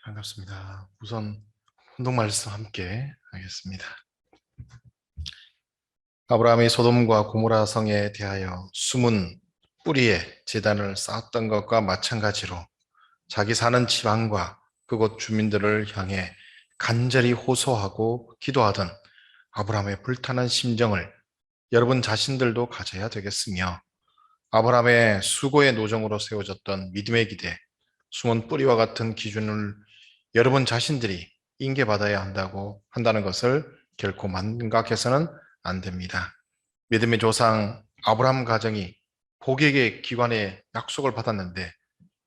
반갑습니다. 우선 혼동 말씀 함께 하겠습니다. 아브라함이 소돔과 고모라 성에 대하여 숨은 뿌리에 제단을 쌓았던 것과 마찬가지로 자기 사는 지방과 그곳 주민들을 향해 간절히 호소하고 기도하던 아브라함의 불타는 심정을 여러분 자신들도 가져야 되겠으며, 아브라함의 수고의 노정으로 세워졌던 믿음의 기대, 숨은 뿌리와 같은 기준을 여러분 자신들이 인계받아야 한다는 것을 결코 망각해서는 안 됩니다. 믿음의 조상 아브라함 가정이 복의 기관의 약속을 받았는데,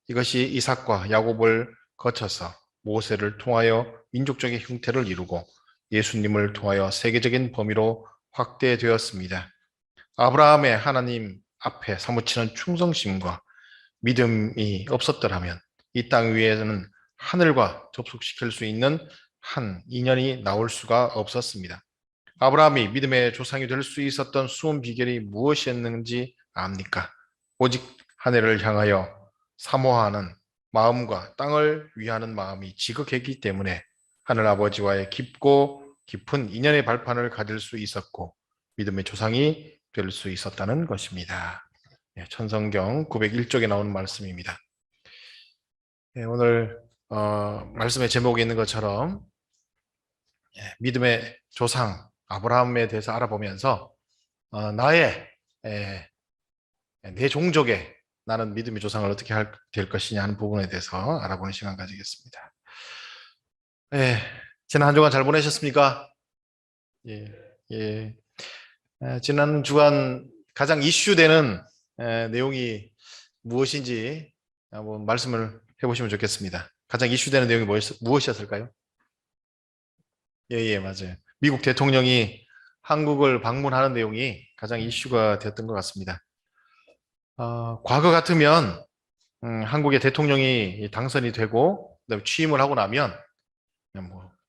이것이 이삭과 야곱을 거쳐서 모세를 통하여 민족적인 형태를 이루고 예수님을 통하여 세계적인 범위로 확대되었습니다. 아브라함의 하나님 앞에 사무치는 충성심과 믿음이 없었더라면 이 땅 위에서는 하늘과 접속시킬 수 있는 한 인연이 나올 수가 없었습니다. 아브라함이 믿음의 조상이 될 수 있었던 숨은 비결이 무엇이었는지 압니까? 오직 하늘을 향하여 사모하는 마음과 땅을 위하는 마음이 지극했기 때문에 하늘 아버지와의 깊고 깊은 인연의 발판을 가질 수 있었고 믿음의 조상이 될 수 있었다는 것입니다. 천성경 901쪽에 나오는 말씀입니다. 오늘 말씀의 제목에 있는 것처럼 믿음의 조상 아브라함에 대해서 알아보면서 내 종족의 나는 믿음의 조상을 어떻게 될 것이냐 하는 부분에 대해서 알아보는 시간 가지겠습니다. 지난 한 주간 잘 보내셨습니까? 예. 지난 주간 가장 이슈되는 내용이 무엇인지 한번 말씀을 해보시면 좋겠습니다. 가장 이슈되는 내용이 무엇이었을까요? 맞아요. 미국 대통령이 한국을 방문하는 내용이 가장 이슈가 되었던 것 같습니다. 과거 같으면 한국의 대통령이 당선이 되고 그다음에 취임을 하고 나면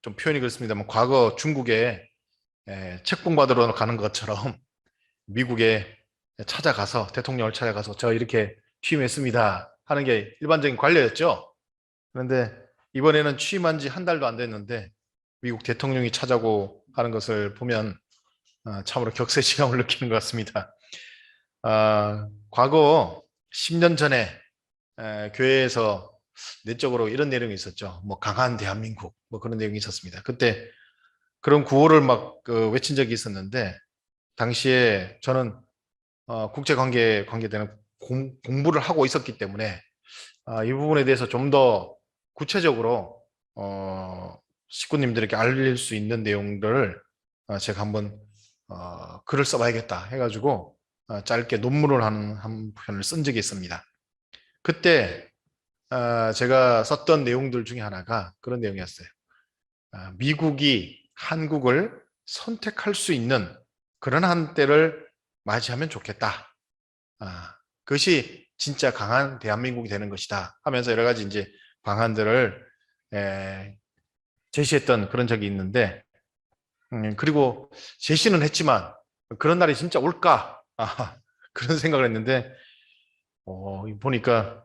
좀 표현이 그렇습니다만 과거 중국에 책봉 받으러 가는 것처럼 미국에 찾아가서 대통령을 찾아가서 저 이렇게 취임했습니다 하는 게 일반적인 관례였죠. 그런데 이번에는 취임한 지 한 달도 안 됐는데 미국 대통령이 찾아오고 하는 것을 보면 참으로 격세지감을 느끼는 것 같습니다. 과거 10년 전에 교회에서 내적으로 이런 내용이 있었죠. 뭐 강한 대한민국 뭐 그런 내용이 있었습니다. 그때 그런 구호를 막 외친 적이 있었는데 당시에 저는 관계되는 공부를 하고 있었기 때문에 이 부분에 대해서 좀 더 구체적으로 식구님들에게 알릴 수 있는 내용들을 제가 한번 글을 써봐야겠다 해가지고 짧게 논문을 한 편을 쓴 적이 있습니다. 그때 제가 썼던 내용들 중에 하나가 그런 내용이었어요. 미국이 한국을 선택할 수 있는 그런 한때를 맞이하면 좋겠다. 그것이 진짜 강한 대한민국이 되는 것이다 하면서 여러 가지 이제 방안들을 제시했던 그런 적이 있는데, 그리고 제시는 했지만 그런 날이 진짜 올까? 그런 생각을 했는데 보니까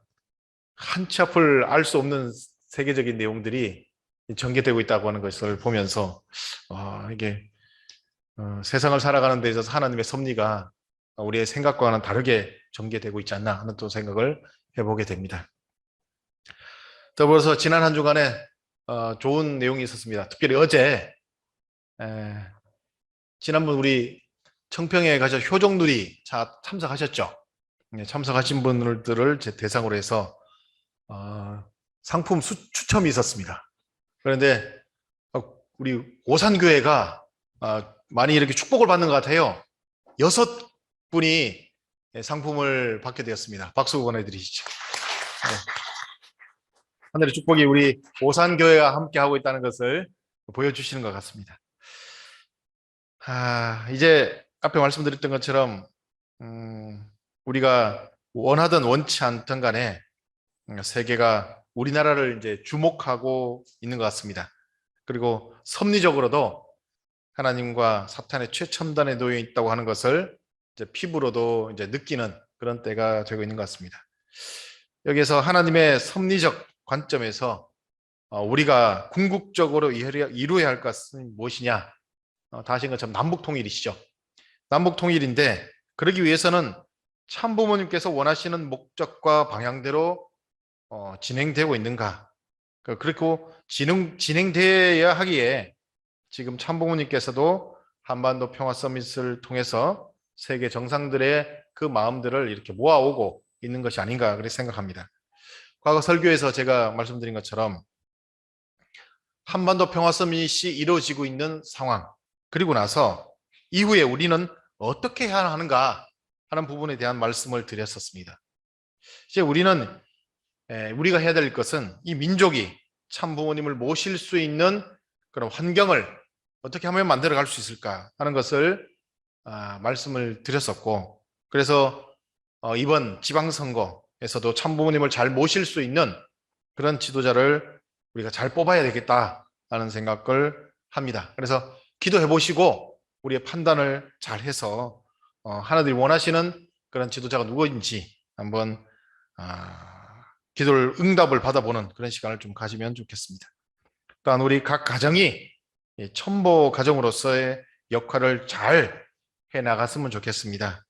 한치 앞을 알 수 없는 세계적인 내용들이 전개되고 있다고 하는 것을 보면서 이게 세상을 살아가는 데 있어서 하나님의 섭리가 우리의 생각과는 다르게 전개되고 있지 않나 하는 또 생각을 해보게 됩니다. 더불어서 지난 한 주간에 좋은 내용이 있었습니다. 특별히 어제 지난번 우리 청평에 가서 효정누리 참석하셨죠? 참석하신 분들을 제 대상으로 해서 상품 추첨이 있었습니다. 그런데 우리 오산교회가 많이 이렇게 축복을 받는 것 같아요. 6분이 상품을 받게 되었습니다. 박수 보내드리시죠. 하늘의 축복이 우리 오산교회와 함께 하고 있다는 것을 보여주시는 것 같습니다. 이제 앞에 말씀드렸던 것처럼 우리가 원하든 원치 않든 간에 세계가 우리나라를 이제 주목하고 있는 것 같습니다. 그리고 섭리적으로도 하나님과 사탄의 최첨단에 놓여 있다고 하는 것을 이제 피부로도 이제 느끼는 그런 때가 되고 있는 것 같습니다. 여기서 하나님의 섭리적 관점에서 우리가 궁극적으로 이루어야 할 것은 무엇이냐? 다 하신 것처럼 남북통일이시죠. 남북통일인데 그러기 위해서는 참부모님께서 원하시는 목적과 방향대로 진행되고 있는가? 그리고 진행되어야 하기에 지금 참부모님께서도 한반도 평화 서밋을 통해서 세계 정상들의 그 마음들을 이렇게 모아오고 있는 것이 아닌가 그렇게 생각합니다. 과거 설교에서 제가 말씀드린 것처럼 한반도 평화 서밋이 이루어지고 있는 상황, 그리고 나서 이후에 우리는 어떻게 해야 하는가 하는 부분에 대한 말씀을 드렸었습니다. 이제 우리가 해야 될 것은 이 민족이 참부모님을 모실 수 있는 그런 환경을 어떻게 하면 만들어갈 수 있을까 하는 것을 말씀을 드렸었고, 그래서 이번 지방선거에서도 참부모님을 잘 모실 수 있는 그런 지도자를 우리가 잘 뽑아야 되겠다라는 생각을 합니다. 그래서 기도해 보시고 우리의 판단을 잘 해서 하나님이 원하시는 그런 지도자가 누구인지 한번 기도를 응답을 받아보는 그런 시간을 좀 가지면 좋겠습니다. 또한 우리 각 가정이 첨보 가정으로서의 역할을 잘 해나갔으면 좋겠습니다.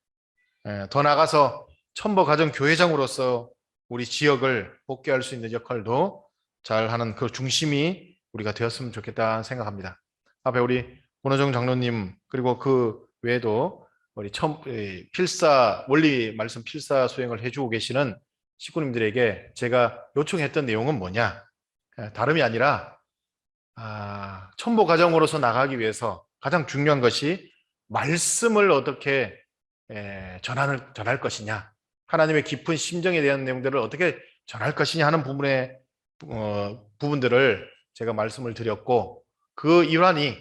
더 나아가서 첨보 가정 교회장으로서 우리 지역을 복귀할 수 있는 역할도 잘하는 그 중심이 우리가 되었으면 좋겠다 생각합니다. 앞에 우리 문호정 장로님 그리고 그 외에도 우리 필사 원리 말씀 필사 수행을 해주고 계시는 식구님들에게 제가 요청했던 내용은 뭐냐? 다름이 아니라 첨보 가정으로서 나가기 위해서 가장 중요한 것이 말씀을 어떻게 전할 것이냐, 하나님의 깊은 심정에 대한 내용들을 어떻게 전할 것이냐 하는 부분들을 제가 말씀을 드렸고, 그 일환이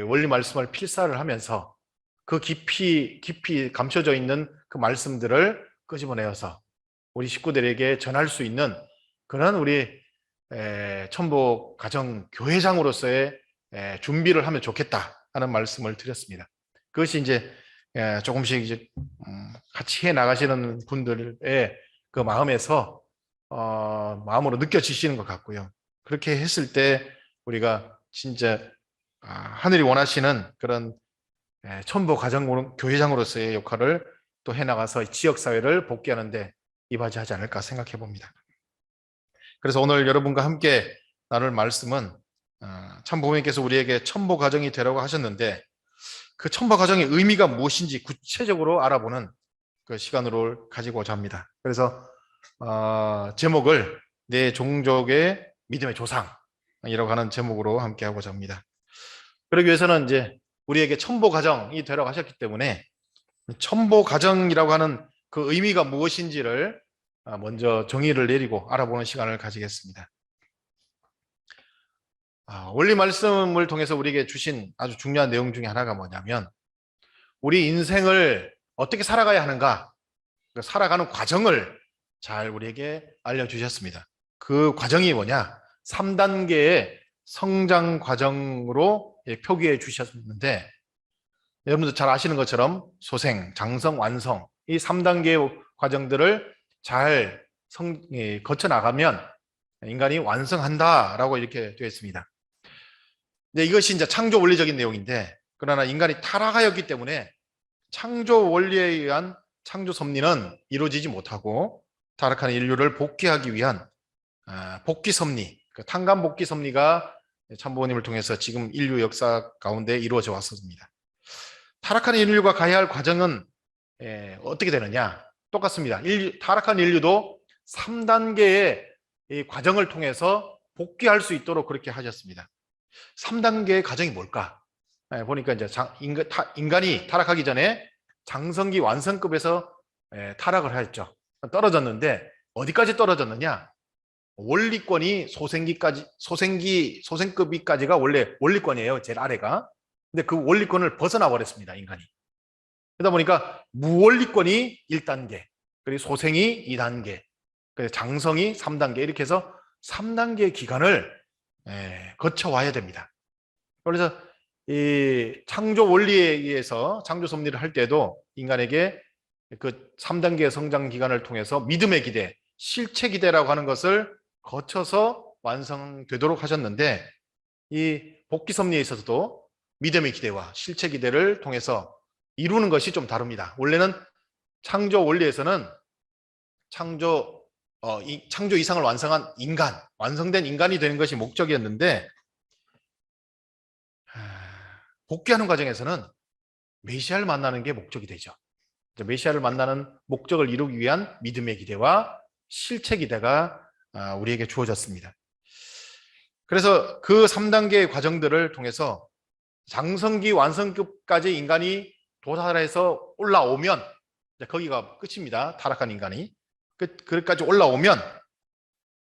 원리 말씀을 필사를 하면서 그 깊이 감춰져 있는 그 말씀들을 끄집어내어서 우리 식구들에게 전할 수 있는 그런 우리 첨보 가정 교회장으로서의 준비를 하면 좋겠다 하는 말씀을 드렸습니다. 그것이 이제 조금씩 이제 같이 해 나가시는 분들의 그 마음에서 마음으로 느껴지시는 것 같고요. 그렇게 했을 때 우리가 진짜 하늘이 원하시는 그런 첨보 가정 교회장으로서의 역할을 또 해나가서 지역사회를 복귀하는데 이바지하지 않을까 생각해 봅니다. 그래서 오늘 여러분과 함께 나눌 말씀은 참 부모님께서 우리에게 첨보 가정이 되라고 하셨는데 그 첨보 가정의 의미가 무엇인지 구체적으로 알아보는 그 시간으로 가지고자 합니다. 그래서 제목을 내 종족의 믿음의 조상이라고 하는 제목으로 함께 하고자 합니다. 그러기 위해서는 이제 우리에게 첨보 가정이 되라고 하셨기 때문에 첨보 가정이라고 하는 그 의미가 무엇인지를 먼저 정의를 내리고 알아보는 시간을 가지겠습니다. 원리 말씀을 통해서 우리에게 주신 아주 중요한 내용 중에 하나가 뭐냐면 우리 인생을 어떻게 살아가야 하는가, 살아가는 과정을 잘 우리에게 알려주셨습니다. 그 과정이 뭐냐? 3단계의 성장 과정으로 표기해 주셨는데 여러분들 잘 아시는 것처럼 소생, 장성, 완성 이 3단계의 과정들을 잘 거쳐 나가면 인간이 완성한다라고 이렇게 되어 있습니다. 근데 이것이 이제 창조 원리적인 내용인데, 그러나 인간이 타락하였기 때문에 창조 원리에 의한 창조 섭리는 이루어지지 못하고 타락한 인류를 복귀하기 위한 복귀 섭리, 그 탄감 복귀 섭리가 참부모님을 통해서 지금 인류 역사 가운데 이루어져 왔습니다. 타락한 인류가 가야 할 과정은 어떻게 되느냐? 똑같습니다. 타락한 인류도 3단계의 이 과정을 통해서 복귀할 수 있도록 그렇게 하셨습니다. 3단계의 과정이 뭘까? 보니까 이제 인간이 타락하기 전에 장성기 완성급에서 타락을 하였죠. 떨어졌는데 어디까지 떨어졌느냐? 원리권이 소생급이까지가 원래 원리권이에요. 제일 아래가. 근데 그 원리권을 벗어나 버렸습니다. 인간이. 그러다 보니까 무원리권이 1단계, 그리고 소생이 2단계, 그리고 장성이 3단계 이렇게 해서 3단계의 기간을 거쳐와야 됩니다. 그래서 이 창조 원리에 의해서 창조 섭리를 할 때도 인간에게 그 3단계의 성장 기간을 통해서 믿음의 기대, 실체 기대라고 하는 것을 거쳐서 완성되도록 하셨는데, 이 복귀 섭리에 있어서도 믿음의 기대와 실체 기대를 통해서 이루는 것이 좀 다릅니다. 원래는 창조 원리에서는 창조 이상을 완성한 인간, 완성된 인간이 되는 것이 목적이었는데, 복귀하는 과정에서는 메시아를 만나는 게 목적이 되죠. 메시아를 만나는 목적을 이루기 위한 믿음의 기대와 실체 기대가 우리에게 주어졌습니다. 그래서 그 3단계의 과정들을 통해서 장성기 완성급까지 인간이 도달해서 올라오면, 거기가 끝입니다. 타락한 인간이. 그까지 올라오면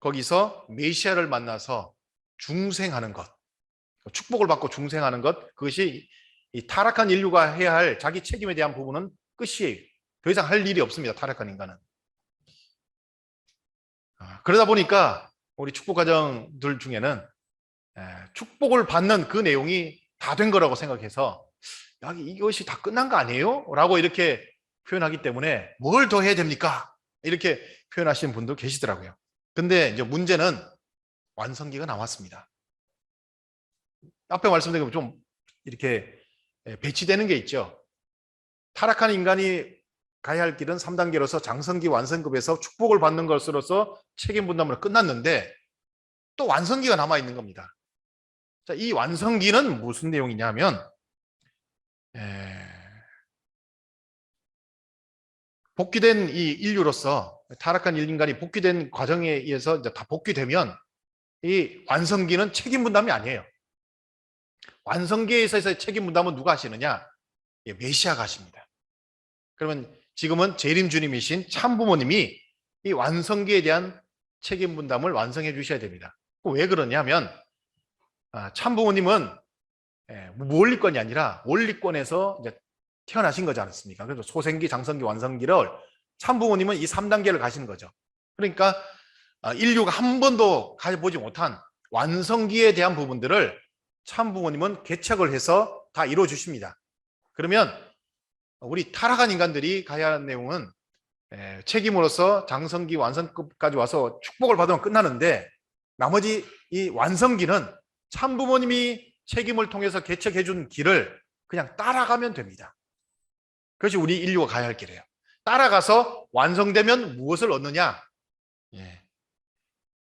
거기서 메시아를 만나서 중생하는 것, 축복을 받고 중생하는 것, 그것이 이 타락한 인류가 해야 할 자기 책임에 대한 부분은 끝이에요. 더 이상 할 일이 없습니다. 타락한 인간은. 그러다 보니까 우리 축복 가정들 중에는 축복을 받는 그 내용이 다 된 거라고 생각해서 이것이 다 끝난 거 아니에요? 라고 이렇게 표현하기 때문에 뭘 더 해야 됩니까? 이렇게 표현하시는 분도 계시더라고요. 근데 이제 문제는 완성기가 남았습니다. 앞에 말씀드린 것 좀 이렇게 배치되는 게 있죠. 타락한 인간이 가야 할 길은 3단계로서 장성기 완성급에서 축복을 받는 것으로서 책임 분담으로 끝났는데, 또 완성기가 남아 있는 겁니다. 자, 이 완성기는 무슨 내용이냐면, 복귀된 이 인류로서 타락한 인간이 복귀된 과정에 의해서 이제 다 복귀되면 이 완성기는 책임 분담이 아니에요. 완성기에 있어서의 책임 분담은 누가 하시느냐? 메시아가 하십니다. 그러면 지금은 재림 주님이신 참부모님이 이 완성기에 대한 책임 분담을 완성해 주셔야 됩니다. 왜 그러냐면, 참부모님은 원리권이 아니라 원리권에서 이제 태어나신 거지 않습니까? 그래서 소생기, 장성기, 완성기를 참부모님은 이 3단계를 가시는 거죠. 그러니까 인류가 한 번도 가보지 못한 완성기에 대한 부분들을 참부모님은 개척을 해서 다 이루어 주십니다. 그러면 우리 타락한 인간들이 가야 하는 내용은 책임으로서 장성기, 완성급까지 와서 축복을 받으면 끝나는데, 나머지 이 완성기는 참부모님이 책임을 통해서 개척해 준 길을 그냥 따라가면 됩니다. 그것이 우리 인류가 가야 할 길이에요. 따라가서 완성되면 무엇을 얻느냐?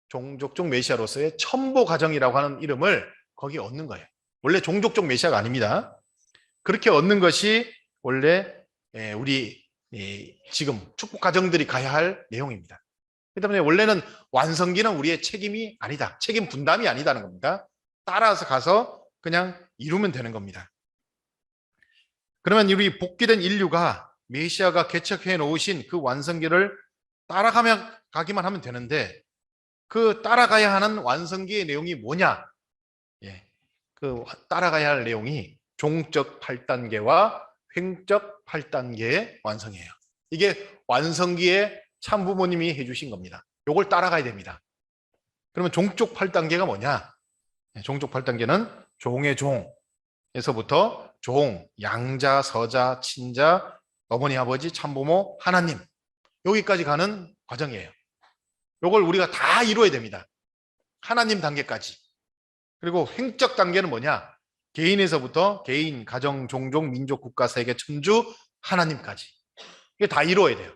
종족적 메시아로서의 첨보 과정이라고 하는 이름을 거기에 얻는 거예요. 원래 종족적 메시아가 아닙니다. 그렇게 얻는 것이 원래 우리 지금 축복 가정들이 가야 할 내용입니다. 그렇기 때문에 원래는 완성기는 우리의 책임이 아니다. 책임 분담이 아니다는 겁니다. 따라서 가서 그냥 이루면 되는 겁니다. 그러면 우리 복귀된 인류가 메시아가 개척해 놓으신 그 완성기를 따라가면 가기만 하면 되는데, 그 따라가야 하는 완성기의 내용이 뭐냐? 그 따라가야 할 내용이 종적 8단계와 횡적 8단계의 완성이에요. 이게 완성기에 참부모님이 해주신 겁니다. 이걸 따라가야 됩니다. 그러면 종적 8단계가 뭐냐? 종적 8단계는 종의 종에서부터 종, 양자, 서자, 친자, 어머니, 아버지, 참부모, 하나님, 여기까지 가는 과정이에요. 이걸 우리가 다 이루어야 됩니다. 하나님 단계까지. 그리고 횡적 단계는 뭐냐? 개인에서부터 개인, 가정, 종족, 민족, 국가, 세계, 천주, 하나님까지. 이게 다 이루어야 돼요.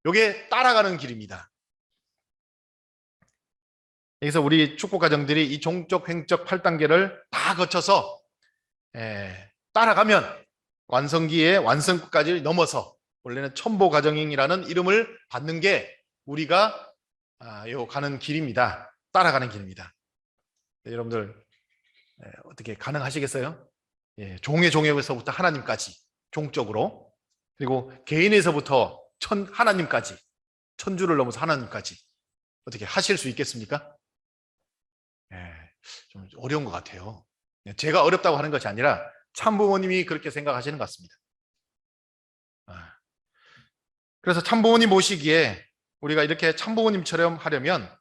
이게 따라가는 길입니다. 여기서 우리 축복 가정들이 이 종적, 횡적 8단계를 다 거쳐서 따라가면 완성기의 완성까지 넘어서 원래는 첨보 가정이라는 이름을 받는 게 우리가 가는 길입니다. 따라가는 길입니다. 여러분들 어떻게 가능하시겠어요? 종의 종에서부터 하나님까지 종적으로, 그리고 개인에서부터 하나님까지, 천주를 넘어서 하나님까지 어떻게 하실 수 있겠습니까? 좀 어려운 것 같아요. 제가 어렵다고 하는 것이 아니라 참부모님이 그렇게 생각하시는 것 같습니다. 그래서 참부모님 모시기에 우리가 이렇게 참부모님처럼 하려면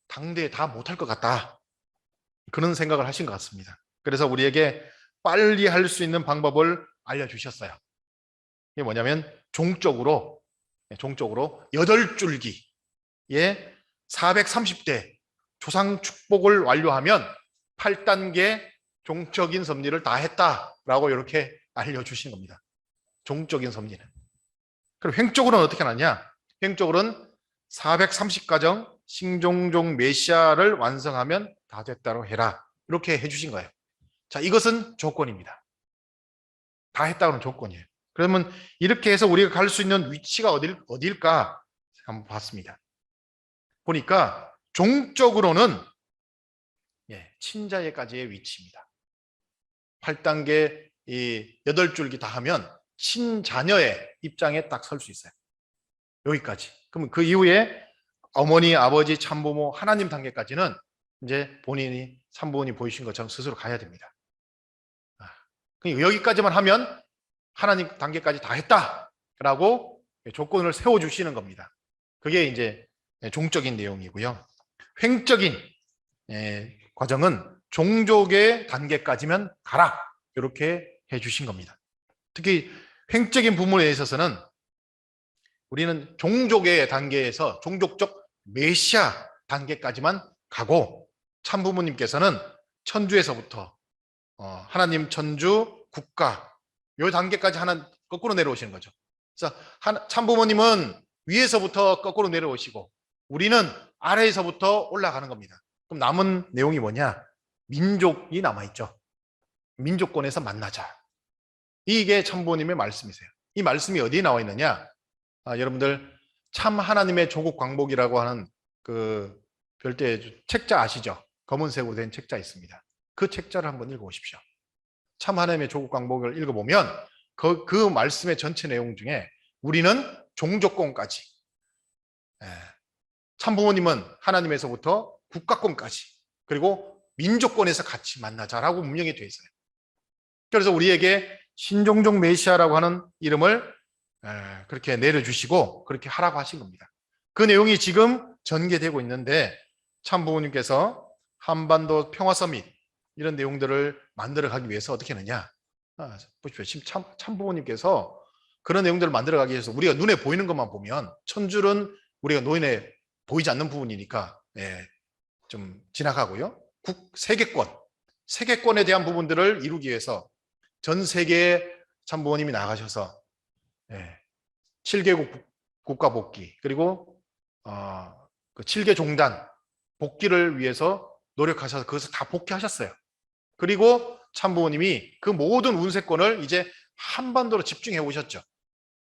당대에 다 못할 것 같다, 그런 생각을 하신 것 같습니다. 그래서 우리에게 빨리 할 수 있는 방법을 알려주셨어요. 이게 뭐냐면 종적으로 8줄기에 430대 조상 축복을 완료하면 8단계 종적인 섭리를 다 했다라고 이렇게 알려주신 겁니다. 종적인 섭리는. 그럼 횡적으로는 어떻게 하느냐? 횡적으로는 430가정 신종종 메시아를 완성하면 다 됐다고 해라. 이렇게 해주신 거예요. 자, 이것은 조건입니다. 다 했다고는 조건이에요. 그러면 이렇게 해서 우리가 갈 수 있는 위치가 어딜까 한번 봤습니다. 보니까 종적으로는 친자에까지의 위치입니다. 8단계 이 8줄기 다 하면 친자녀의 입장에 딱 설 수 있어요. 여기까지. 그러면 그 이후에 어머니, 아버지, 참부모, 하나님 단계까지는 이제 본인이 참부모님 보이신 것처럼 스스로 가야 됩니다. 그러니까 여기까지만 하면 하나님 단계까지 다 했다라고 조건을 세워주시는 겁니다. 그게 이제 종적인 내용이고요. 횡적인 과정은 종족의 단계까지면 가라 이렇게 해주신 겁니다. 특히 횡적인 부분에 있어서는 우리는 종족의 단계에서 종족적 메시아 단계까지만 가고 참부모님께서는 천주에서부터 하나님 천주 국가 요 단계까지 하나 거꾸로 내려오시는 거죠. 그래서 참부모님은 위에서부터 거꾸로 내려오시고 우리는 아래에서부터 올라가는 겁니다. 그럼 남은 내용이 뭐냐? 민족이 남아있죠. 민족권에서 만나자. 이게 참부모님의 말씀이세요. 이 말씀이 어디에 나와 있느냐? 여러분들 참 하나님의 조국 광복이라고 하는 그 별도의 책자 아시죠? 검은색으로 된 책자 있습니다. 그 책자를 한번 읽어보십시오. 참 하나님의 조국 광복을 읽어보면 그 말씀의 전체 내용 중에 우리는 종족권까지, 참부모님은 하나님에서부터 국가권까지, 그리고 민족권에서 같이 만나자라고 문명이 되어 있어요. 그래서 우리에게 신종종 메시아라고 하는 이름을 그렇게 내려주시고 그렇게 하라고 하신 겁니다. 그 내용이 지금 전개되고 있는데 참부모님께서 한반도 평화 서밋 이런 내용들을 만들어가기 위해서 어떻게 했느냐? 보십시오. 지금 참부모님께서 그런 내용들을 만들어가기 위해서 우리가 눈에 보이는 것만 보면 천줄은 우리가 눈에 보이지 않는 부분이니까 좀 지나가고요. 세계권에 대한 부분들을 이루기 위해서 전 세계에 참부모님이 나가셔서 7개국 국가 복귀 그리고 그 7개 종단 복귀를 위해서 노력하셔서 그것을 다 복귀하셨어요. 그리고 참부모님이 그 모든 운세권을 이제 한반도로 집중해 오셨죠.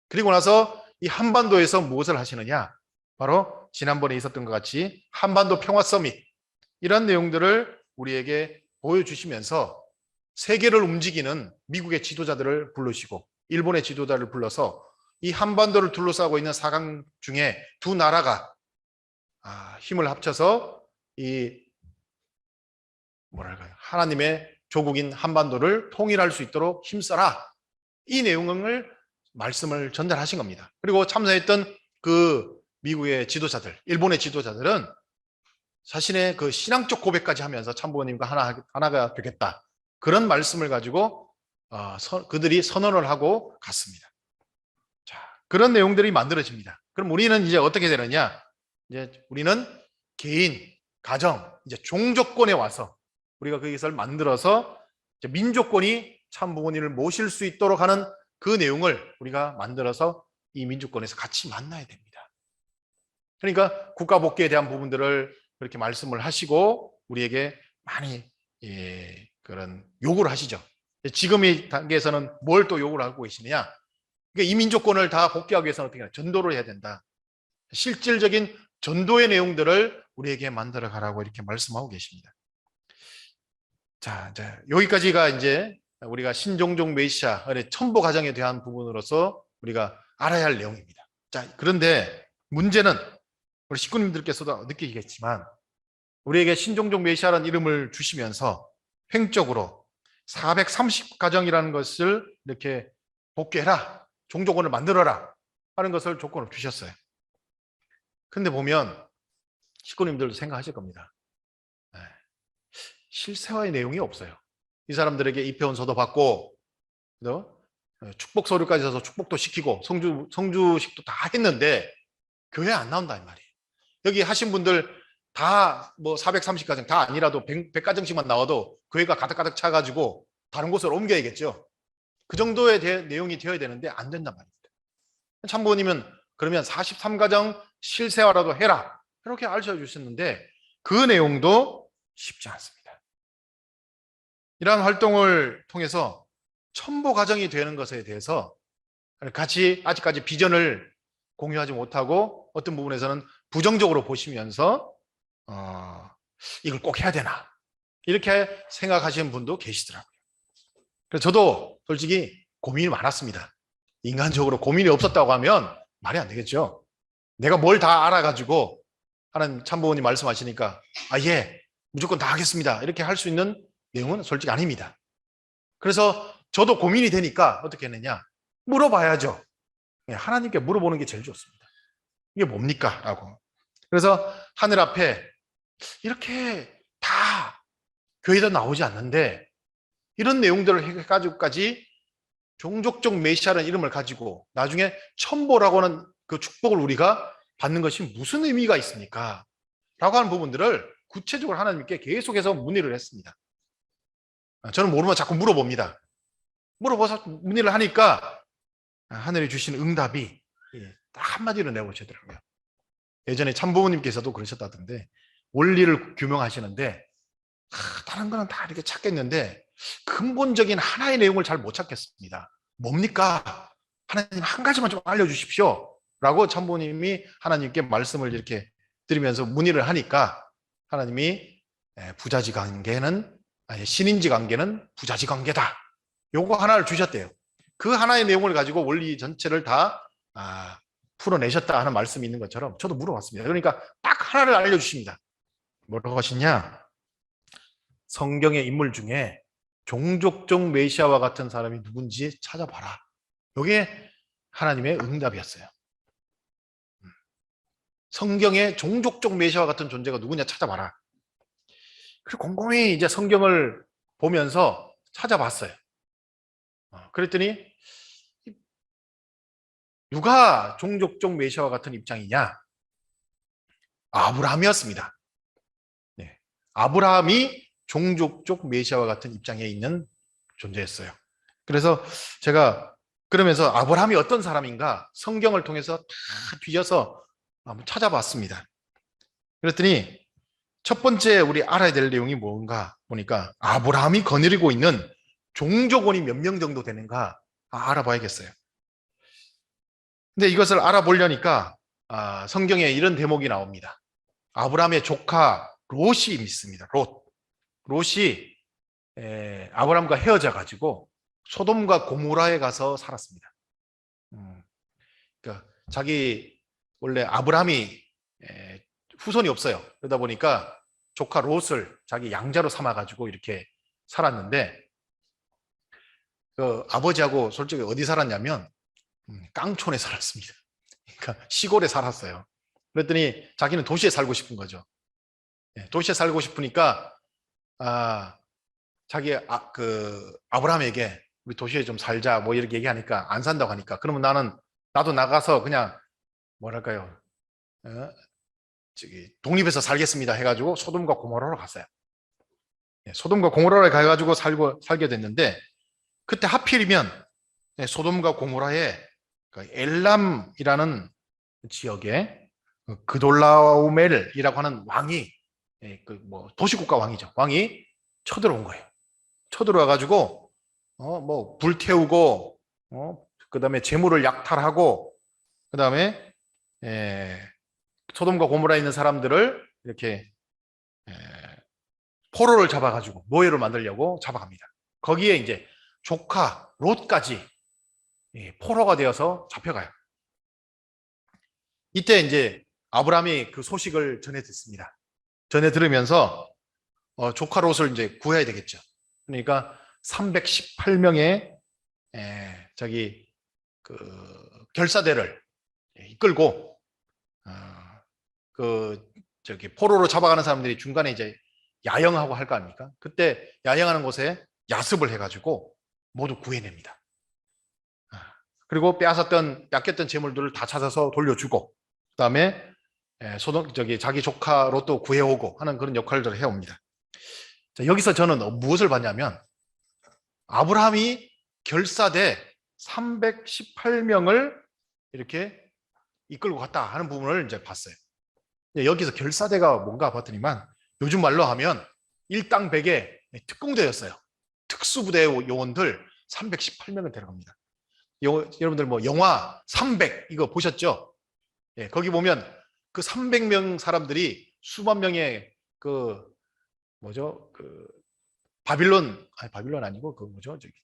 그리고 나서 이 한반도에서 무엇을 하시느냐? 바로 지난번에 있었던 것 같이 한반도 평화 서밋 이런 내용들을 우리에게 보여주시면서 세계를 움직이는 미국의 지도자들을 부르시고 일본의 지도자를 불러서 이 한반도를 둘러싸고 있는 사강 중에 두 나라가 힘을 합쳐서 이 하나님의 조국인 한반도를 통일할 수 있도록 힘써라. 이 내용을 말씀을 전달하신 겁니다. 그리고 참석했던 그 미국의 지도자들, 일본의 지도자들은 자신의 그 신앙적 고백까지 하면서 참부모님과 하나가 되겠다. 그런 말씀을 가지고 그들이 선언을 하고 갔습니다. 자, 그런 내용들이 만들어집니다. 그럼 우리는 이제 어떻게 되느냐? 이제 우리는 개인, 가정, 이제 종족권에 와서 우리가 그것을 만들어서 이제 민족권이 참부모님을 모실 수 있도록 하는 그 내용을 우리가 만들어서 이 민족권에서 같이 만나야 됩니다. 그러니까 국가 복귀에 대한 부분들을 그렇게 말씀을 하시고 우리에게 많이 그런 요구를 하시죠. 지금 이 단계에서는 뭘 또 요구를 하고 계시느냐? 그러니까 이 민족권을 다 복귀하기 위해서는 어떻게 하냐? 전도를 해야 된다. 실질적인 전도의 내용들을 우리에게 만들어 가라고 이렇게 말씀하고 계십니다. 자, 여기까지가 이제 우리가 신종종 메시아, 첨보 과정에 대한 부분으로서 우리가 알아야 할 내용입니다. 자, 그런데 문제는 우리 식구님들께서도 느끼겠지만 우리에게 신종종 메시아라는 이름을 주시면서 횡적으로 430가정이라는 것을 이렇게 복귀해라, 종족원을 만들어라 하는 것을 조건을 주셨어요. 근데 보면 식구님들도 생각하실 겁니다. 실세화의 내용이 없어요. 이 사람들에게 입회원서도 받고 축복 서류까지 써서 축복도 시키고 성주식도 다 했는데 교회 안 나온다 이 말이에요. 여기 하신 분들 다 뭐 430가정 다 아니라도 100가정씩만 나와도 교회가 가득가득 차가지고 다른 곳으로 옮겨야겠죠. 그 정도의 내용이 되어야 되는데 안 된단 말입니다. 참부모님은 그러면 43가정 실세화라도 해라 이렇게 알려주셨는데 그 내용도 쉽지 않습니다. 이러한 활동을 통해서 첨보가정이 되는 것에 대해서 같이 아직까지 비전을 공유하지 못하고 어떤 부분에서는 부정적으로 보시면서 이걸 꼭 해야 되나 이렇게 생각하시는 분도 계시더라고요. 그래서 저도 솔직히 고민이 많았습니다. 인간적으로 고민이 없었다고 하면 말이 안 되겠죠. 내가 뭘 다 알아가지고 하나님 참부모님 말씀하시니까 예 무조건 다 하겠습니다 이렇게 할 수 있는 내용은 솔직히 아닙니다. 그래서 저도 고민이 되니까 어떻게 했느냐 물어봐야죠. 하나님께 물어보는 게 제일 좋습니다. 이게 뭡니까? 라고. 그래서 하늘 앞에 이렇게 다 교회도 나오지 않는데 이런 내용들을 해가지고까지 종족적 메시아라는 이름을 가지고 나중에 첨보라고 하는 그 축복을 우리가 받는 것이 무슨 의미가 있습니까? 라고 하는 부분들을 구체적으로 하나님께 계속해서 문의를 했습니다. 저는 모르면 자꾸 물어봅니다. 물어봐서 문의를 하니까 하늘이 주신 응답이 딱 한마디로 내보시더라고요. 예전에 참부모님께서도 그러셨다던데 원리를 규명하시는데 다른 거는 다 이렇게 찾겠는데 근본적인 하나의 내용을 잘 못 찾겠습니다. 뭡니까? 하나님 한 가지만 좀 알려주십시오. 라고 참부모님이 하나님께 말씀을 이렇게 드리면서 문의를 하니까 하나님이 부자지 관계는 신인지 관계는 부자지 관계다. 요거 하나를 주셨대요. 그 하나의 내용을 가지고 원리 전체를 다 풀어내셨다 하는 말씀이 있는 것처럼 저도 물어봤습니다. 그러니까 딱 하나를 알려주십니다. 뭐라고 하시냐? 성경의 인물 중에 종족적 메시아와 같은 사람이 누군지 찾아봐라. 이게 하나님의 응답이었어요. 성경의 종족적 메시아와 같은 존재가 누구냐 찾아봐라. 그리고 곰곰이 이제 성경을 보면서 찾아봤어요. 그랬더니 누가 종족적 메시아와 같은 입장이냐? 아브라함이었습니다. 네. 아브라함이 종족적 메시아와 같은 입장에 있는 존재였어요. 그래서 제가 그러면서 아브라함이 어떤 사람인가 성경을 통해서 다 뒤져서 한번 찾아봤습니다. 그랬더니 첫 번째 우리 알아야 될 내용이 뭔가 보니까 아브라함이 거느리고 있는 종족원이 몇 명 정도 되는가 알아봐야겠어요. 근데 이것을 알아보려니까 성경에 이런 대목이 나옵니다. 아브라함의 조카 롯이 있습니다. 롯이 아브라함과 헤어져 가지고 소돔과 고모라에 가서 살았습니다. 그러니까 자기 원래 아브라함이 후손이 없어요. 그러다 보니까 조카 롯을 자기 양자로 삼아 가지고 이렇게 살았는데 그 아버지하고 솔직히 어디 살았냐면 깡촌에 살았습니다. 그러니까 시골에 살았어요. 그랬더니 자기는 도시에 살고 싶은 거죠. 도시에 살고 싶으니까 자기 아브라함에게 우리 도시에 좀 살자 뭐 이렇게 얘기하니까 안 산다고 하니까 그러면 나도 나가서 그냥 뭐랄까요 독립해서 살겠습니다 해가지고 소돔과 고모라로 갔어요. 소돔과 고모라에 가가지고 살게 됐는데 그때 하필이면 소돔과 고모라에 엘람이라는 지역에 그돌라오멜이라고 하는 왕이 도시국가 왕이죠. 왕이 쳐들어온 거예요. 쳐들어와가지고 뭐 불태우고 그다음에 재물을 약탈하고 그다음에 소돔과 고모라에 있는 사람들을 이렇게 포로를 잡아가지고 노예를 만들려고 잡아갑니다. 거기에 이제 조카 롯까지 포로가 되어서 잡혀가요. 이때 이제 아브라함이 그 소식을 전해 듣습니다. 전해 들으면서 조카 롯을 이제 구해야 되겠죠. 그러니까 318명의 저기 그 결사대를 이끌고 저기 포로로 잡아가는 사람들이 중간에 이제 야영하고 할 거 아닙니까? 그때 야영하는 곳에 야습을 해가지고 모두 구해냅니다. 그리고 뺏겼던 재물들을 다 찾아서 돌려주고 그다음에 자기 조카로 또 구해오고 하는 그런 역할들을 해옵니다. 자, 여기서 저는 무엇을 봤냐면 아브라함이 결사대 318명을 이렇게 이끌고 갔다 하는 부분을 이제 봤어요. 여기서 결사대가 뭔가 봤더니만 요즘 말로 하면 일당백의 특공대였어요. 특수부대 요원들 318명을 데려갑니다. 여러분들 뭐 영화 300 이거 보셨죠? 예, 거기 보면 그 300명 사람들이 수만 명의 그 뭐죠? 그 바빌론 아니고 그 뭐죠? 저기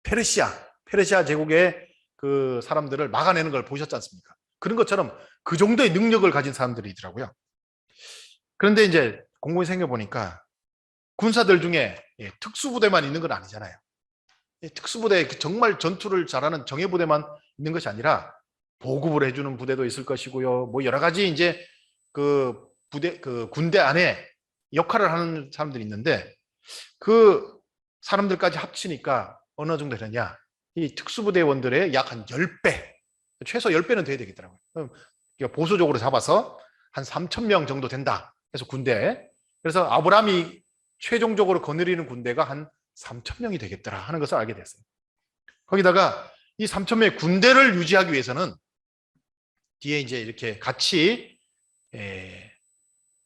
페르시아 제국의 그 사람들을 막아내는 걸 보셨지 않습니까? 그런 것처럼 그 정도의 능력을 가진 사람들이더라고요. 그런데 이제 공부해 생각해보니까 군사들 중에 특수부대만 있는 건 아니잖아요. 특수부대 정말 전투를 잘하는 정예부대만 있는 것이 아니라 보급을 해주는 부대도 있을 것이고요. 뭐 여러 가지 이제 그 군대 안에 역할을 하는 사람들이 있는데 그 사람들까지 합치니까 어느 정도 되느냐. 이 특수부대원들의 약 한 10배, 최소 10배는 돼야 되겠더라고요. 보수적으로 잡아서 한 3,000명 정도 된다. 그래서 군대. 그래서 아브라함이 최종적으로 거느리는 군대가 한 3,000명이 되겠더라 하는 것을 알게 됐어요. 거기다가 이 3,000명의 군대를 유지하기 위해서는 뒤에 이제 이렇게 같이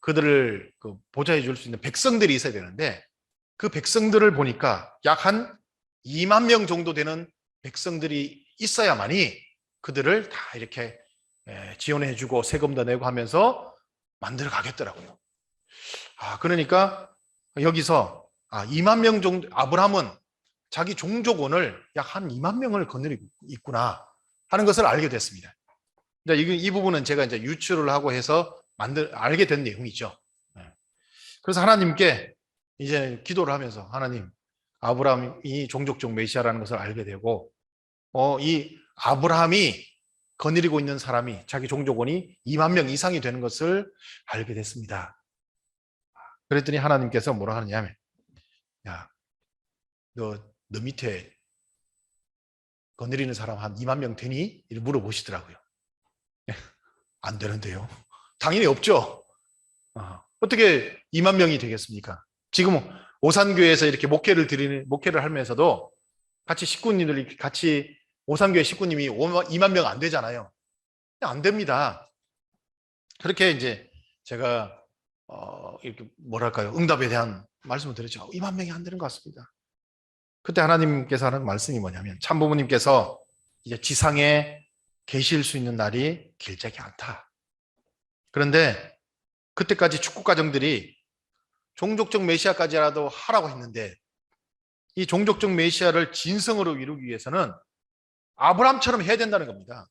그들을 보좌해 줄 수 있는 백성들이 있어야 되는데 그 백성들을 보니까 약 한 2만 명 정도 되는 백성들이 있어야만이 그들을 다 이렇게 지원해 주고 세금도 내고 하면서 만들어 가겠더라고요. 그러니까 여기서 2만 명 정도, 아브라함은 자기 종족원을 약 한 2만 명을 거느리고 있구나 하는 것을 알게 됐습니다. 이 부분은 제가 이제 유추를 하고 해서 알게 된 내용이죠. 그래서 하나님께 이제 기도를 하면서 하나님, 아브라함이 종족적 메시아라는 것을 알게 되고, 이 아브라함이 거느리고 있는 사람이 자기 종족원이 2만 명 이상이 되는 것을 알게 됐습니다. 그랬더니 하나님께서 뭐라 하느냐면, 야, 너 밑에 거느리는 사람 한 2만 명 되니? 이렇게 물어보시더라고요. 안 되는데요. 당연히 없죠. 어떻게 2만 명이 되겠습니까? 지금 오산교회에서 이렇게 목회를 하면서도 같이 식구님들이 같이 오산교회 식구님이 2만 명 안 되잖아요. 안 됩니다. 그렇게 이제 제가 이렇게 뭐랄까요? 응답에 대한 말씀을 드렸죠. 2만 명이 안 되는 것 같습니다. 그때 하나님께서 하는 말씀이 뭐냐면 참부모님께서 이제 지상에 계실 수 있는 날이 길지 않다. 그런데 그때까지 축구 가정들이 종족적 메시아까지라도 하라고 했는데 이 종족적 메시아를 진성으로 이루기 위해서는 아브라함처럼 해야 된다는 겁니다.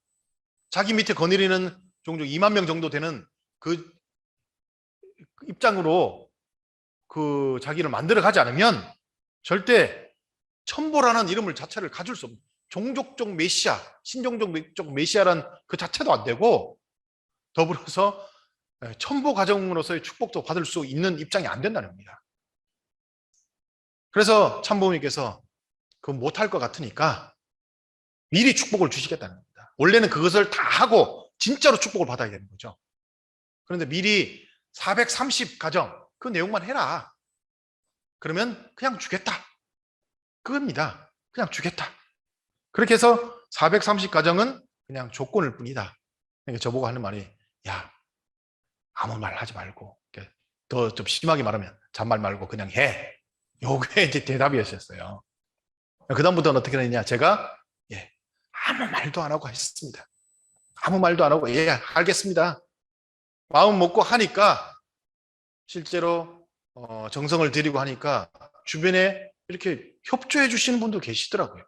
자기 밑에 거느리는 종족 2만 명 정도 되는 그 입장으로 그 자기를 만들어 가지 않으면 절대 천보라는 이름을 자체를 가질 수 없는 종족적 메시아, 신종족 메시아란 그 자체도 안 되고 더불어서 천보 가정으로서의 축복도 받을 수 있는 입장이 안 된다는 겁니다. 그래서 참부모님께서 그 못할 것 같으니까 미리 축복을 주시겠다는 겁니다. 원래는 그것을 다 하고 진짜로 축복을 받아야 되는 거죠. 그런데 미리 430 가정 그 내용만 해라. 그러면 그냥 주겠다. 그겁니다. 그냥 주겠다. 그렇게 해서 430 가정은 그냥 조건일 뿐이다. 그러니까 저보고 하는 말이 야 아무 말 하지 말고 더 좀 심하게 말하면 잔말 말고 그냥 해. 요게 이제 대답이었어요. 그 다음부터는 어떻게 했냐? 제가 아무 말도 안 하고 했습니다. 아무 말도 안 하고 알겠습니다. 마음 먹고 하니까 실제로 정성을 들이고 하니까 주변에 이렇게 협조해 주시는 분도 계시더라고요.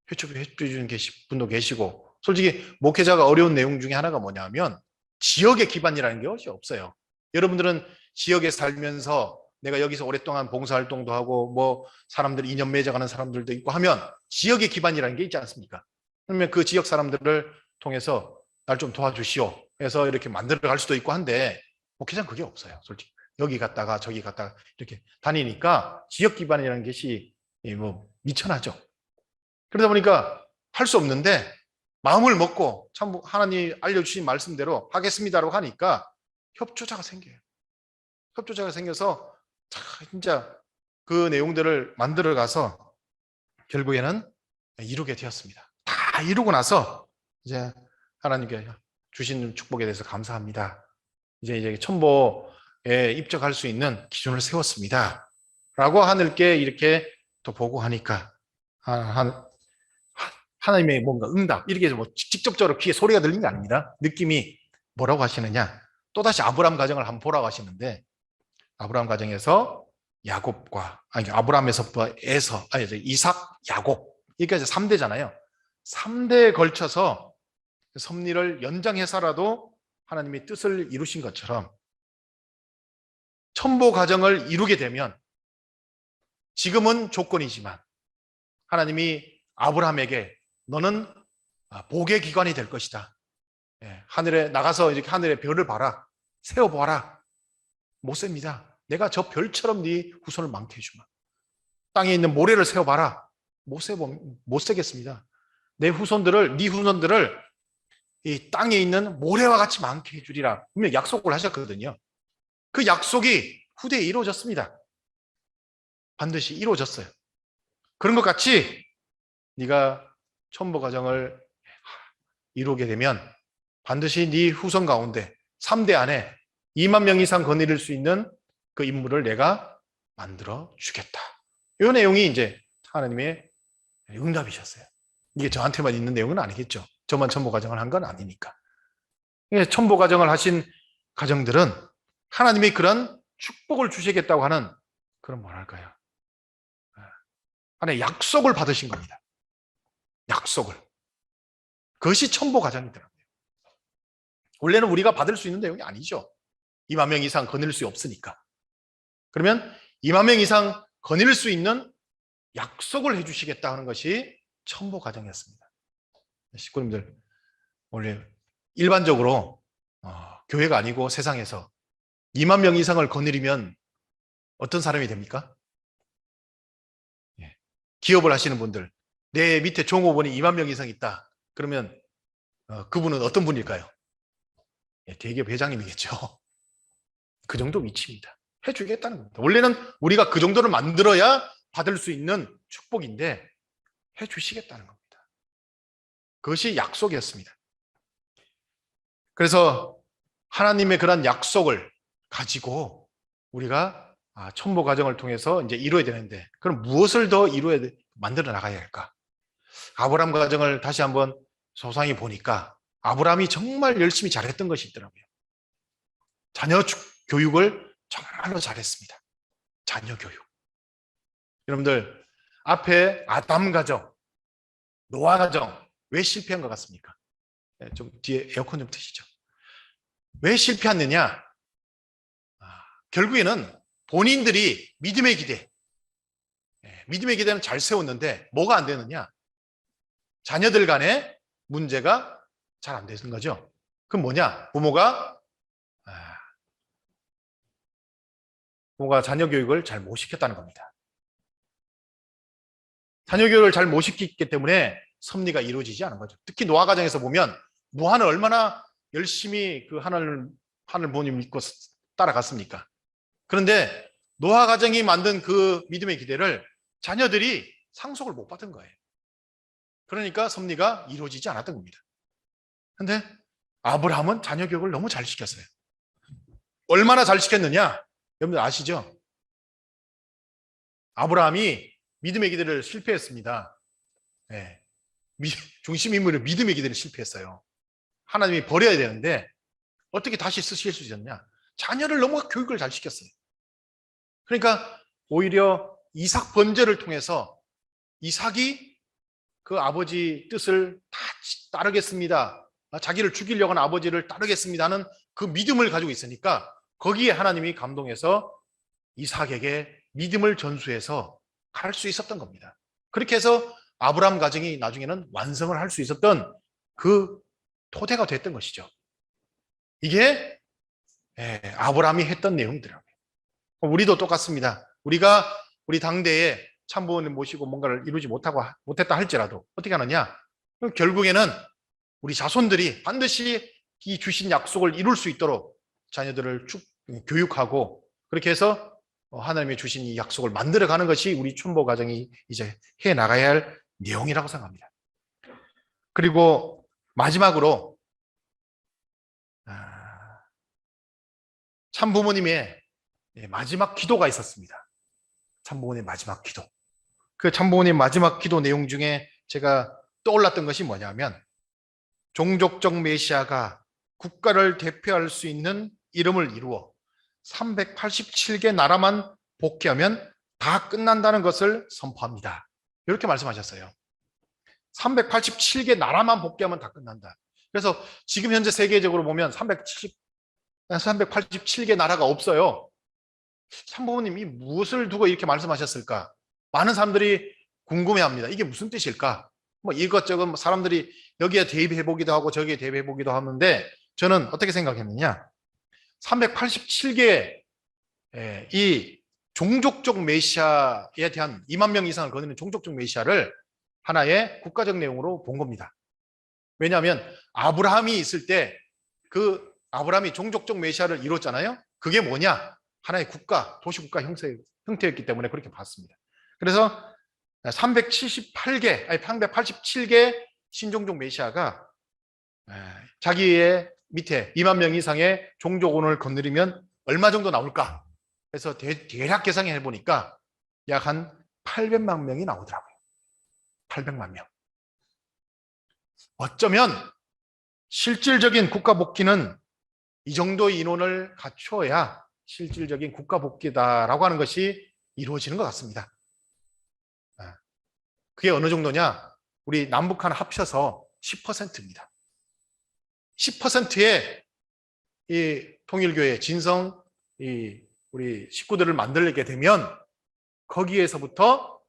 협조해 주시는 분도 계시고 솔직히 목회자가 어려운 내용 중에 하나가 뭐냐면 지역의 기반이라는 것이 없어요. 여러분들은 지역에 살면서 내가 여기서 오랫동안 봉사활동도 하고 뭐 사람들 인연 맺어가는 사람들도 있고 하면 지역의 기반이라는 게 있지 않습니까? 그러면 그 지역 사람들을 통해서 날 좀 도와주시오 해서 이렇게 만들어 갈 수도 있고 한데 목회자는 그게 없어요. 솔직히 여기 갔다가 저기 갔다가 이렇게 다니니까 지역 기반이라는 것이 뭐 미천하죠. 그러다 보니까 할 수 없는데 마음을 먹고 참 하나님 알려주신 말씀대로 하겠습니다라고 하니까 협조자가 생겨요. 협조자가 생겨서 진짜 그 내용들을 만들어 가서 결국에는 이루게 되었습니다. 다 이루고 나서 이제 하나님께 주신 축복에 대해서 감사합니다. 이제 천보에 입적할 수 있는 기준을 세웠습니다. 라고 하늘께 이렇게 또 보고하니까 하나님의 뭔가 응답, 이렇게 뭐 직접적으로 귀에 소리가 들린 게 아닙니다. 느낌이 뭐라고 하시느냐? 또다시 아브라함 가정을 한번 보라고 하시는데, 아브라함 가정에서 야곱과, 아브라함에서부터 이삭, 야곱, 여기까지 3대잖아요. 3대에 걸쳐서 섭리를 연장해서라도 하나님의 뜻을 이루신 것처럼 천보 가정을 이루게 되면 지금은 조건이지만 하나님이 아브라함에게 너는 복의 기관이 될 것이다. 하늘에 나가서 이렇게 하늘의 별을 봐라. 세어보아라. 못 셉니다. 내가 저 별처럼 네 후손을 많게 해주마. 땅에 있는 모래를 세어봐라. 못 세겠습니다. 네 후손들을 이 땅에 있는 모래와 같이 많게 해주리라. 분명 약속을 하셨거든요. 그 약속이 후대에 이루어졌습니다. 반드시 이루어졌어요. 그런 것 같이 네가 천보 가정을 이루게 되면 반드시 네 후손 가운데 3대 안에 2만 명 이상 거느릴 수 있는 그 인물을 내가 만들어 주겠다. 이 내용이 이제 하나님의 응답이셨어요. 이게 저한테만 있는 내용은 아니겠죠. 저만 천보 가정을 한 건 아니니까. 천보 가정을 하신 가정들은 하나님이 그런 축복을 주시겠다고 하는 그런 뭐랄까요? 하나의 약속을 받으신 겁니다. 약속을. 그것이 천보 가정이더라고요. 원래는 우리가 받을 수 있는 내용이 아니죠. 2만 명 이상 거느릴 수 없으니까. 그러면 2만 명 이상 거느릴 수 있는 약속을 해주시겠다 하는 것이 천보 가정이었습니다. 식구님들, 원래 일반적으로 교회가 아니고 세상에서 2만 명 이상을 거느리면 어떤 사람이 됩니까? 기업을 하시는 분들, 내 밑에 종업원이 2만 명 이상 있다. 그러면 그분은 어떤 분일까요? 대기업 회장님이겠죠. 그 정도 위치입니다. 해주겠다는 겁니다. 원래는 우리가 그 정도를 만들어야 받을 수 있는 축복인데 해주시겠다는 겁니다. 그것이 약속이었습니다. 그래서 하나님의 그런 약속을 가지고 우리가 천보 가정을 통해서 이제 이루어야 되는데, 그럼 무엇을 더 만들어 나가야 할까? 아브라함 가정을 다시 한번 소상히 보니까 아브라함이 정말 열심히 잘했던 것이 있더라고요. 자녀 교육을 정말로 잘했습니다. 자녀 교육. 여러분들, 앞에 아담 가정, 노아 가정 왜 실패한 것 같습니까? 좀 뒤에 에어컨 좀 트시죠. 왜 실패했느냐? 결국에는 본인들이 믿음의 기대는 잘 세웠는데 뭐가 안 되느냐? 자녀들 간에 문제가 잘 안 되는 거죠. 그럼 뭐냐? 부모가 자녀 교육을 잘 못 시켰다는 겁니다. 자녀 교육을 잘 못 시켰기 때문에 섭리가 이루어지지 않은 거죠. 특히 노아 가정에서 보면 노아는 얼마나 열심히 그 하늘 부모님 믿고 따라갔습니까? 그런데 노아 가정이 만든 그 믿음의 기대를 자녀들이 상속을 못 받은 거예요. 그러니까 섭리가 이루어지지 않았던 겁니다. 그런데 아브라함은 자녀 교육을 너무 잘 시켰어요. 얼마나 잘 시켰느냐? 여러분들 아시죠? 아브라함이 믿음의 기대를 실패했습니다. 중심 인물의 믿음의 기대를 실패했어요. 하나님이 버려야 되는데 어떻게 다시 쓰실 수 있었냐? 자녀를 너무 교육을 잘 시켰어요. 그러니까 오히려 이삭 번제를 통해서 이삭이 그 아버지 뜻을 다 따르겠습니다. 자기를 죽이려고 하는 아버지를 따르겠습니다 하는 그 믿음을 가지고 있으니까 거기에 하나님이 감동해서 이삭에게 믿음을 전수해서 갈 수 있었던 겁니다. 그렇게 해서 아브라함 가정이 나중에는 완성을 할 수 있었던 그 토대가 됐던 것이죠. 이게 아브라함이 했던 내용이더라고요. 우리도 똑같습니다. 우리가 우리 당대에 참부원을 모시고 뭔가를 이루지 못했다 할지라도 어떻게 하느냐? 결국에는 우리 자손들이 반드시 이 주신 약속을 이룰 수 있도록 자녀들을 교육하고 그렇게 해서 하나님이 주신 이 약속을 만들어가는 것이 우리 촌보 가정이 이제 해 나가야 할 내용이라고 생각합니다. 그리고 마지막으로 참부모님의 마지막 기도가 있었습니다. 참부모님의 마지막 기도. 그 참부모님 마지막 기도 내용 중에 제가 떠올랐던 것이 뭐냐면 종족적 메시아가 국가를 대표할 수 있는 이름을 이루어 387개 나라만 복귀하면 다 끝난다는 것을 선포합니다. 이렇게 말씀하셨어요. 387개 나라만 복귀하면 다 끝난다. 그래서 지금 현재 세계적으로 보면 387개 나라가 없어요. 참부모님이 무엇을 두고 이렇게 말씀하셨을까? 많은 사람들이 궁금해합니다. 이게 무슨 뜻일까? 뭐 이것저것 사람들이 여기에 대입해 보기도 하고 저기에 대입해 보기도 하는데 저는 어떻게 생각했느냐? 387개 이 종족적 메시아에 대한 2만 명 이상을 거느리는 종족적 메시아를 하나의 국가적 내용으로 본 겁니다. 왜냐하면 아브라함이 있을 때 그 아브라함이 종족적 메시아를 이뤘잖아요. 그게 뭐냐? 하나의 국가, 도시국가 형태였기 때문에 그렇게 봤습니다. 그래서 387개 신종족 메시아가 자기의 밑에 2만 명 이상의 종족원을 건드리면 얼마 정도 나올까? 그래서 대략 계산해 보니까 약 한 800만 명이 나오더라고요. 800만 명. 어쩌면 실질적인 국가 복귀는 이 정도의 인원을 갖춰야 실질적인 국가 복귀다라고 하는 것이 이루어지는 것 같습니다. 그게 어느 정도냐? 우리 남북한 합쳐서 10%입니다. 10%의 이 통일교회 진성 우리 식구들을 만들게 되면 거기에서부터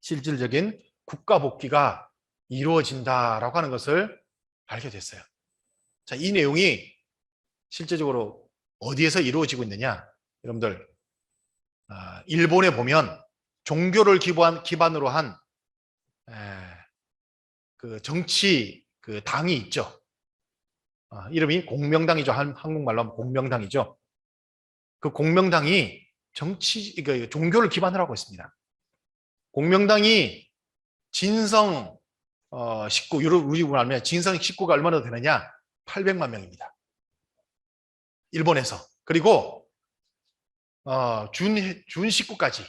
실질적인 국가 복귀가 이루어진다라고 하는 것을 알게 됐어요. 자, 이 내용이 실제적으로 어디에서 이루어지고 있느냐? 여러분들, 일본에 보면 종교를 기반으로 한 그 정치 그 당이 있죠. 이름이 공명당이죠. 한국말로 하면 공명당이죠. 그 공명당이 종교를 기반으로 하고 있습니다. 공명당이 진성 식구, 우리로 알면 진성 식구가 얼마나 되느냐? 800만 명입니다. 일본에서. 그리고 준 식구까지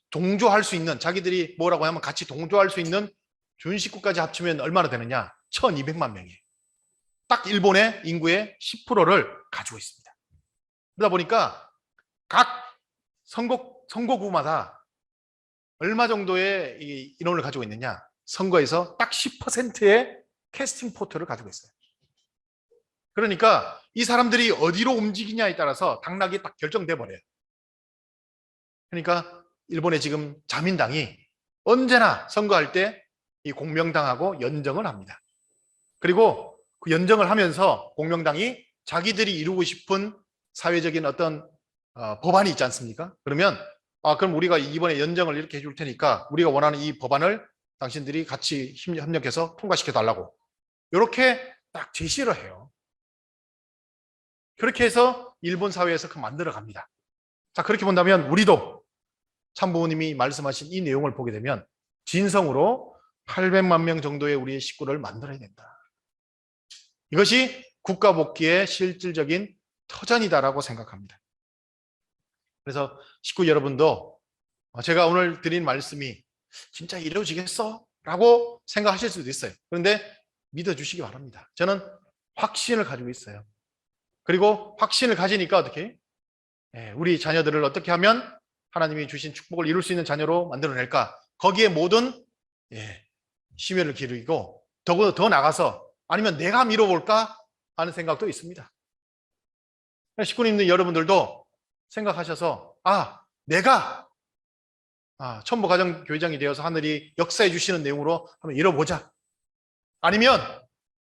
동조할 수 있는, 자기들이 뭐라고 하면 같이 동조할 수 있는 준 식구까지 합치면 얼마나 되느냐? 1200만 명이에요. 딱 일본의 인구의 10%를 가지고 있습니다. 그러다 보니까 각 선거구마다 얼마 정도의 인원을 가지고 있느냐? 선거에서 딱 10%의 캐스팅 포트를 가지고 있어요. 그러니까 이 사람들이 어디로 움직이냐에 따라서 당락이 딱 결정돼 버려요. 그러니까 일본의 지금 자민당이 언제나 선거할 때 이 공명당하고 연정을 합니다. 그리고 그 연정을 하면서 공명당이 자기들이 이루고 싶은 사회적인 어떤 법안이 있지 않습니까? 그러면 그럼 우리가 이번에 연정을 이렇게 해줄 테니까 우리가 원하는 이 법안을 당신들이 같이 협력해서 통과시켜 달라고 이렇게 딱 제시를 해요. 그렇게 해서 일본 사회에서 만들어 갑니다. 자, 그렇게 본다면 우리도 참부모님이 말씀하신 이 내용을 보게 되면 진성으로 800만 명 정도의 우리의 식구를 만들어야 된다. 이것이 국가 복귀의 실질적인 터전이다라고 생각합니다. 그래서 식구 여러분도 제가 오늘 드린 말씀이 진짜 이루어지겠어? 라고 생각하실 수도 있어요. 그런데 믿어주시기 바랍니다. 저는 확신을 가지고 있어요. 그리고 확신을 가지니까 어떻게? 우리 자녀들을 어떻게 하면 하나님이 주신 축복을 이룰 수 있는 자녀로 만들어낼까? 거기에 모든 심혈을 기울이고 더 나가서 아니면 내가 밀어볼까 하는 생각도 있습니다. 식구님들 여러분들도 생각하셔서 내가 천부가정교회장이 되어서 하늘이 역사해 주시는 내용으로 한번 이뤄보자. 아니면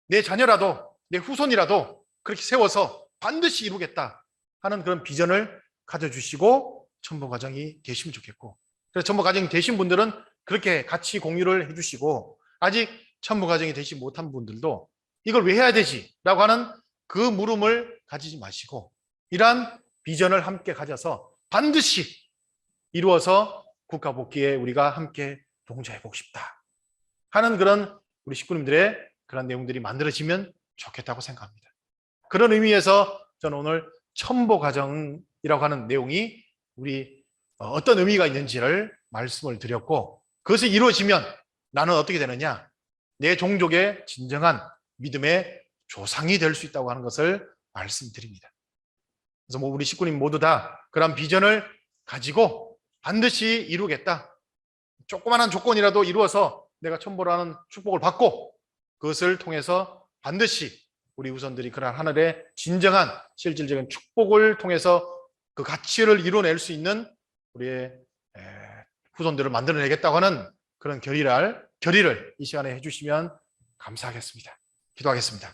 내 자녀라도 내 후손이라도 그렇게 세워서 반드시 이루겠다 하는 그런 비전을 가져주시고 천부가정이 되시면 좋겠고, 그래서 천부가정이 되신 분들은 그렇게 같이 공유를 해주시고, 아직 천부 가정이 되지 못한 분들도 이걸 왜 해야 되지? 라고 하는 그 물음을 가지지 마시고 이러한 비전을 함께 가져서 반드시 이루어서 국가 복귀에 우리가 함께 동조해 보고 싶다 하는 그런 우리 식구님들의 그런 내용들이 만들어지면 좋겠다고 생각합니다. 그런 의미에서 저는 오늘 첨보 가정이라고 하는 내용이 우리 어떤 의미가 있는지를 말씀을 드렸고, 그것이 이루어지면 나는 어떻게 되느냐, 내 종족의 진정한 믿음의 조상이 될 수 있다고 하는 것을 말씀드립니다. 그래서 우리 식구님 모두 다 그런 비전을 가지고 반드시 이루겠다, 조그마한 조건이라도 이루어서 내가 첨보라는 축복을 받고 그것을 통해서 반드시 우리 후손들이 그런 하늘의 진정한 실질적인 축복을 통해서 그 가치를 이뤄낼 수 있는 우리의 후손들을 만들어내겠다고 하는 그런 결의를 이 시간에 해주시면 감사하겠습니다. 기도하겠습니다.